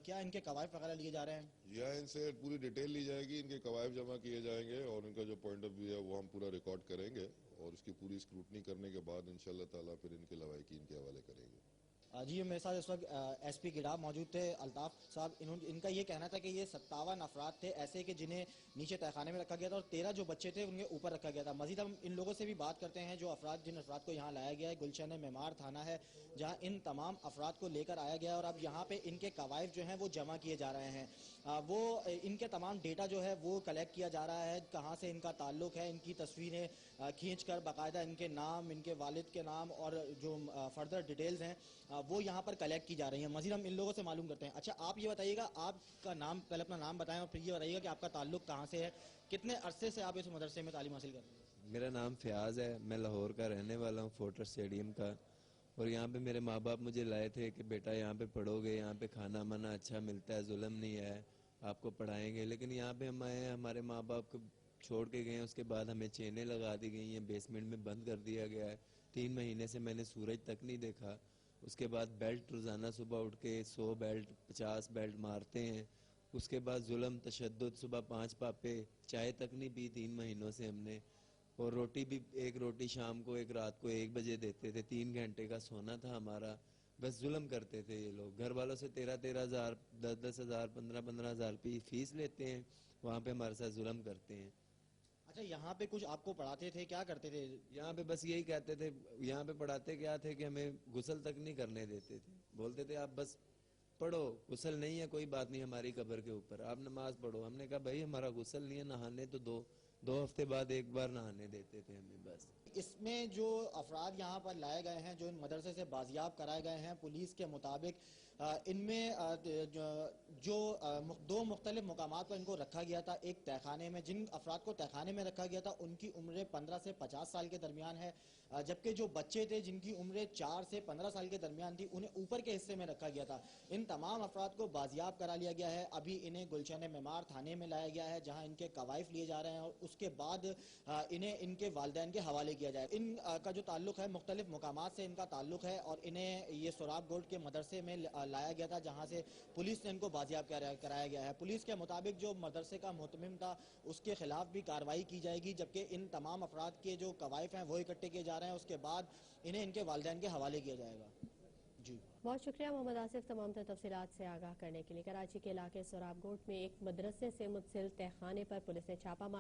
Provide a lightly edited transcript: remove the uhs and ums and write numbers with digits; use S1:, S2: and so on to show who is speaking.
S1: کیا ان کے قوائف وغیرہ لیے جا رہے ہیں؟
S2: یا ان سے پوری ڈیٹیل لی جائے گی، ان کے قوائف جمع کیے جائیں گے اور ان کا جو پوائنٹ آف ویو ہے وہ ہم پورا ریکارڈ کریں گے اور اس کی پوری اسکروٹنی کرنے کے بعد انشاءاللہ تعالیٰ پھر ان کے لوائقین کے حوالے کریں گے۔
S1: جی میرے ساتھ اس وقت ایس پی گڈا موجود تھے الطاف صاحب، ان کا یہ کہنا تھا کہ یہ 57 افراد تھے ایسے کہ جنہیں نیچے تہخانے میں رکھا گیا تھا اور 13 جو بچے تھے ان کے اوپر رکھا گیا تھا۔ مزید ہم ان لوگوں سے بھی بات کرتے ہیں جو جن افراد کو یہاں لایا گیا ہے۔ گلشن معمار تھانہ ہے جہاں ان تمام افراد کو لے کر آیا گیا اور اب یہاں پہ ان کے قوائف جو ہیں وہ جمع کیے جا رہے ہیں۔ وہ ان کے تمام ڈیٹا جو ہے وہ کلیکٹ کیا جا رہا ہے، کہاں سے ان کا تعلق ہے، ان کی تصویریں کھینچ کر باقاعدہ ان کے نام، ان کے والد کے نام اور جو فردر ڈیٹیلز ہیں وہ یہاں پر کلیکٹ کی جا رہی ہیں۔ مزید ہم ان لوگوں سے معلوم کرتے ہیں۔ اچھا آپ یہ بتائیے گا، آپ کا نام، پہلے اپنا نام بتائیں اور پھر یہ بتائیے گا کہ آپ کا تعلق کہاں سے ہے، کتنے عرصے سے آپ اس مدرسے میں تعلیم حاصل کر رہے ہیں؟
S3: میرا نام فیاض ہے، میں لاہور کا رہنے والا ہوں، فورٹر اسٹیڈیم کا، اور یہاں پہ میرے ماں باپ مجھے لائے تھے کہ بیٹا یہاں پہ پڑھو گے، یہاں پہ کھانا منا اچھا ملتا ہے، ظلم نہیں ہے، آپ کو پڑھائیں گے۔ لیکن یہاں پہ ہم آئے ہیں، ہمارے ماں باپ کو چھوڑ کے گئے ہیں، اس کے بعد ہمیں چینیں لگا دی گئی ہیں، بیسمنٹ میں بند کر دیا گیا ہے، 3 مہینے سے میں نے سورج تک نہیں دیکھا۔ اس کے بعد بیلٹ روزانہ صبح اٹھ کے 100 بیلٹ 50 بیلٹ مارتے ہیں۔ اس کے بعد ظلم تشدد، صبح 5 پاپے، چائے تک نہیں پی 3 مہینوں سے ہم نے، اور روٹی بھی ایک روٹی شام کو ایک رات کو 1 بجے دیتے تھے، 3 گھنٹے کا سونا تھا ہمارا، بس ظلم کرتے تھے یہ لوگ۔ گھر والوں سے 13 ہزار 10 ہزار 15 ہزار فیس لیتے ہیں، وہاں پہ ہمارے ساتھ ظلم کرتے ہیں۔
S1: اچھا یہاں پہ کچھ آپ کو پڑھاتے تھے، کیا کرتے تھے
S3: یہاں پہ بس یہی کہتے تھے، یہاں پہ پڑھاتے کیا تھے کہ ہمیں غسل تک نہیں کرنے دیتے تھے، بولتے تھے آپ بس پڑھو، غسل نہیں ہے کوئی بات نہیں ہماری قبر کے اوپر، آپ نماز پڑھو۔ ہم نے کہا بھائی ہمارا غسل نہیں ہے، نہانے تو دو ہفتے بعد ایک بار نہانے دیتے تھے ہمیں بس۔
S1: اس میں جو افراد یہاں پر لائے گئے ہیں، جو ان مدرسے سے بازیاب کرائے گئے ہیں، پولیس کے مطابق ان میں جو 2 مختلف مقامات پر ان کو رکھا گیا تھا، ایک تہخانے میں، جن افراد کو تہخانے میں رکھا گیا تھا ان کی عمریں 15 سے 50 سال کے درمیان ہے، جبکہ جو بچے تھے جن کی عمریں 4 سے 15 سال کے درمیان تھی انہیں اوپر کے حصے میں رکھا گیا تھا۔ ان تمام افراد کو بازیاب کرا لیا گیا ہے۔ ابھی انہیں گلشن معمار تھانے میں لایا گیا ہے جہاں ان کے قوائف لیے جا رہے ہیں اور اس کے بعد انہیں ان کے والدین کے حوالے کیا جائے۔ ان کا جو تعلق ہے مختلف مقامات سے ان کا تعلق ہے اور انہیں یہ سوراب گوٹ کے مدرسے میں لایا گیا تھا جہاں سے پولیس نے ان کو بازیاب کرایا گیا ہے۔ پولیس کے مطابق جو مدرسے کا مہتمم تھا اس کے خلاف بھی کارروائی کی جائے گی، جبکہ ان تمام افراد کے جو قوائف ہیں وہ اکٹھے کیے جا رہے ہیں، اس کے بعد انہیں ان کے والدین کے حوالے کیا جائے گا۔ جی
S4: بہت شکریہ محمد آصف تمام تر تفصیلات سے آگاہ کرنے کے لیے۔ کراچی کے علاقے سوراب گوٹ میں ایک مدرسے سے متصل تہخانے پر پولیس نے چھاپہ مارا۔